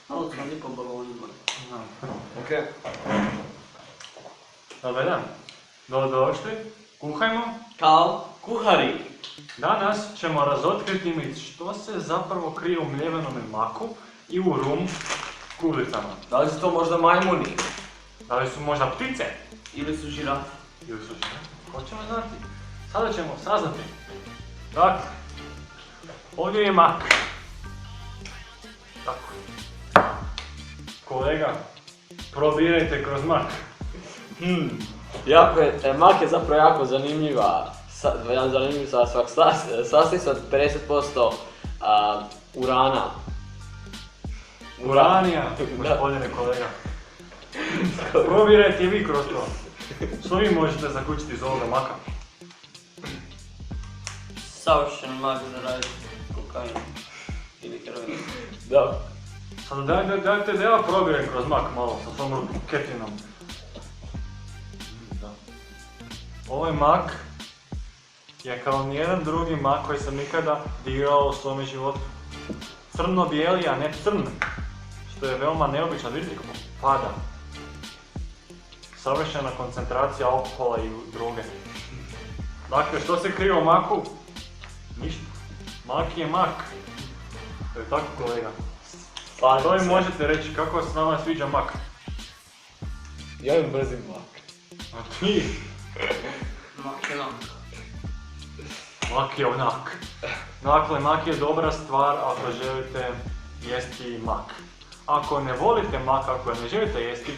Malo sam nikom balonima. Okej. Dobar dan. Dobrodošli. Kuhajmo. Kao kuhari. Danas ćemo razotkriti mit što se zapravo krije u mljevenome maku i u rum kuglicama. Da li su to možda majmuni? Da li su možda ptice? Ili su žirafe. Ili su žirafe? Hoćemo znati. Sada ćemo saznati. Dakle, ovdje je mak. Tako. Kolega, probirajte kroz mak. Mak je zapravo jako zanimljiva, jedan zanimljiv sastoji se od 50% urana. Uranija, gospodine kolega. Probirajte i vi kroz to. Što vi možete zaključiti iz ovoga maka? Savršen mak za raditi kokain. Ili heroin. Da. Sada dajte da ja probiram kroz mak malo sa svom ketinom. Da. Ovaj mak je kao nijedan drugi mak koji sam nikada dirao u svome životu. Crno-bijeli, a ne crn. Što je veoma neobično, vidite kako pada. Savršena koncentracija alkohola i droge. Dakle, što se krije u maku? Ništa. Mak je mak. To je tako, kolega. Što mi možete reći, kako se vama sviđa mak? Ja im mrzim mak. A ti? Mak je mak. Mak je onak. Dakle, mak je dobra stvar ako želite jesti mak. Ako ne volite mak, ako ne želite jesti,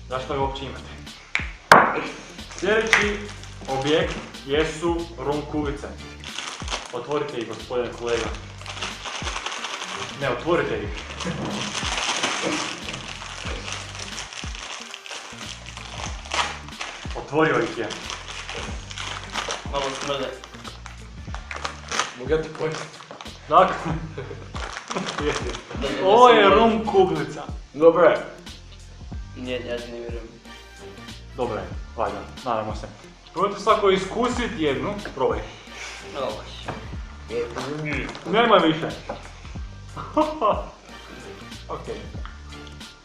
zašto ga uopće imate? Sljedeći objekt jesu rum kuglice. Otvorite ih, gospodine kolega. Ne, otvorite ih. Otvorio ih je. Malo smrde. Mogu ja ti pojeti? Dakle, ovo je rum kuglica. Dobro je. Nije, ja ti ne vjerujem. Dobro je, valjda, nadamo se. Probajte svako iskusiti jednu, probaj. Ovo. Nema više. Okej.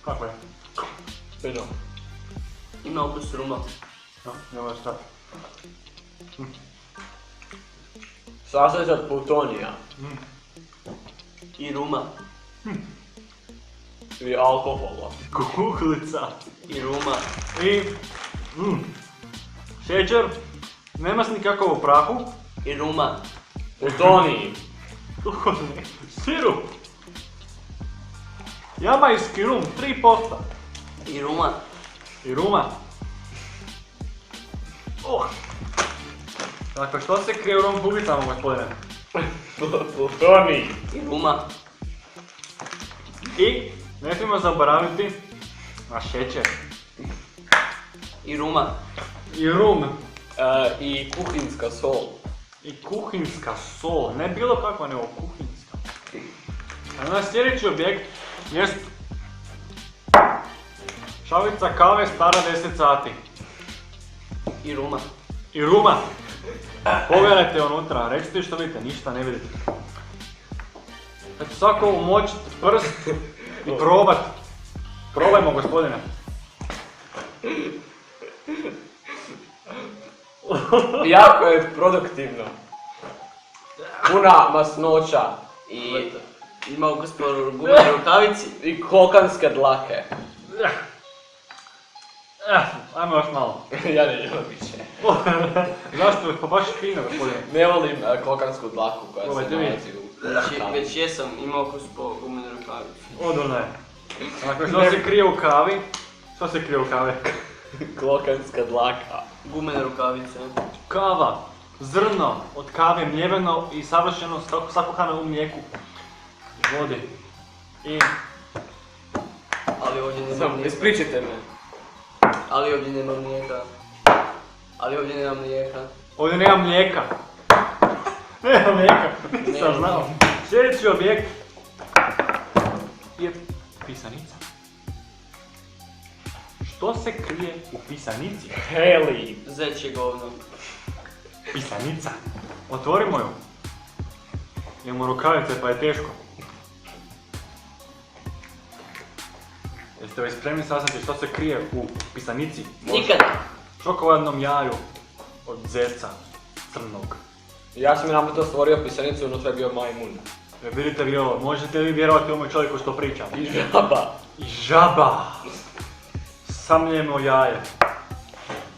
Kako je? Fino. Ima okus ruma. No, nema šta. Sastoji se od plutonija. I ruma. Ili alkohola. Kuglica. I ruma. I... šećer. Nema se nikakav u prahu. I ruma. Plutoniji. Sirup. Jamajski rum, 3%. I ruma. I ruma. Dakle, što se krije u rum kuglicama, gospodine? Plutoniji. I ruma. I ne smijemo zaboraviti na šećer. I ruma. I rum. I kuhinska sol. I kuhinska sol. Ne bilo kakva, nego kuhinska. A naš sljedeći objekt jest šalica kave stara 10 sati. I ruma. I ruma. Pogledajte unutra, recite što vidite, ništa ne vidite. Znači svako umočiti prst i probat. Probajmo, gospodine. Jako je produktivno. Puna masnoća i Ima okus po gumene rukavici. i kokanske dlake. Ajmo još malo. Ja ne želim više. Zašto? Pa baš fino, gospodine. Ne volim kokansku dlaku koja se Probajte vi. nalazi u Već jesam, ima okus po gumene rukavici. Odvrno je. Dakle, što se krije u kavi? Što se krije u kavi? kokanska dlaka. Gumene rukavice. Kava, zrno od kave mljeveno i savršeno sakuhano u mlijeku. Vodi. I... Ali ovdje nema Samo, mlijeka. ispričajte me. Ali ovdje nema mlijeka. Ali ovdje nema mlijeka. ovdje nema mlijeka. Nema mlijeka, nisam znao. Sljedeći objekt je pisanica. Što se krije u pisanici? Heli. Zeće govno. Pisanica. Otvorimo ju. Imamo rukavice pa je teško. Jeste li spremni saznati što se krije u pisanici? Nikad. Čokoladnom jaju od zeca crnog. Ja sam jedan to stvorio pisanicu, unutra je bio majmun. Vidite vi ovo, možete li vjerovati ovome čovjeku što pričam? I žaba. I žaba! Samljemo jaje.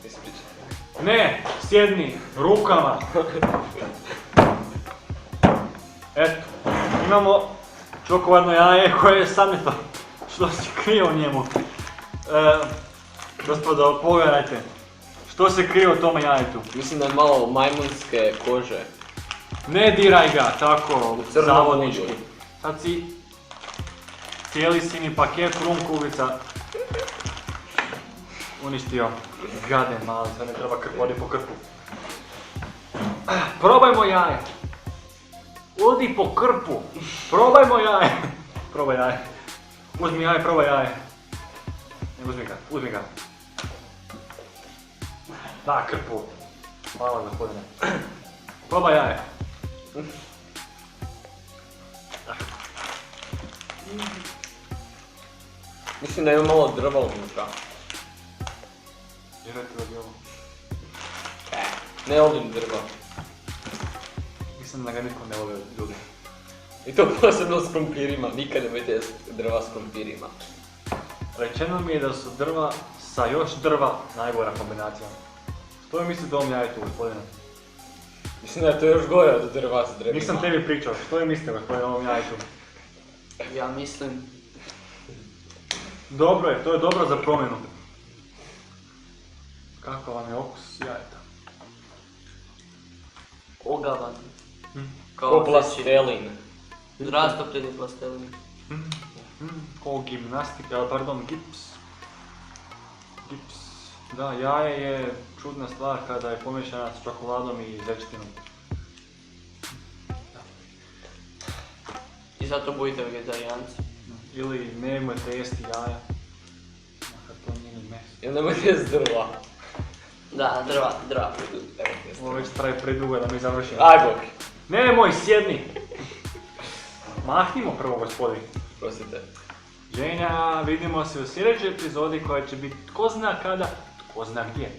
Ispričaj. Ne, sjedni, rukama. Eto, imamo čokoladno jaje koje je samljeto. Što se krije u njemu? Gospodo, pogledajte. Što se krije u tome jajetu? Mislim da je malo majmunske kože. Ne diraj ga tako, crnom zavodnički. ulju. Sad si cijeli si mi paket krunkulica uništio. Gade mali, sad ne treba odi po krpu. Probajmo jaje. Odi po krpu. Probajmo jaje. Probaj jaje. Uzmi jaje, probaj jaje. Ne, uzmi ga. Da, krpu. Hvala gospodine. Probaj jaje. Mislim da ima malo drva unutra. Vjerujete li ovo? Ne volim drva. Mislim da ga niko ne vole ljudi. I to posebno s krompirima, nikad nemojte jesti drva s krompirima. Rečeno mi je da su drva sa još drva najgora kombinacija. Što vi mislite o ovom jajetu, gospodine? Mislim da je to još gore od drva s drevima. Nisam tebi pričao, što vi mislite, gospodine, o ovom jajetu? Ja mislim... Dobro je, to je dobro za promjenu. Kako vam je okus jajeta? Ogavan. Ko plastelin. Rastopljeni plastelin. Ko gimnastika, pardon, gips. Gips. Da, jaje je čudna stvar kada je pomiješana s čokoladom i zečetinom. I zato budite vegetarijanci. Ili nemojte jesti jaja. Makar to nije ni meso. Ili nemojte jesti drva. Da, drva. Ovo već traje predugo da mi završimo. Aj bok. Nemoj, sjedni! Mahnimo prvo, gospodi. Prostite. Ženja, vidimo se u sljedećoj epizodi koja će biti tko zna kada, tko zna gdje.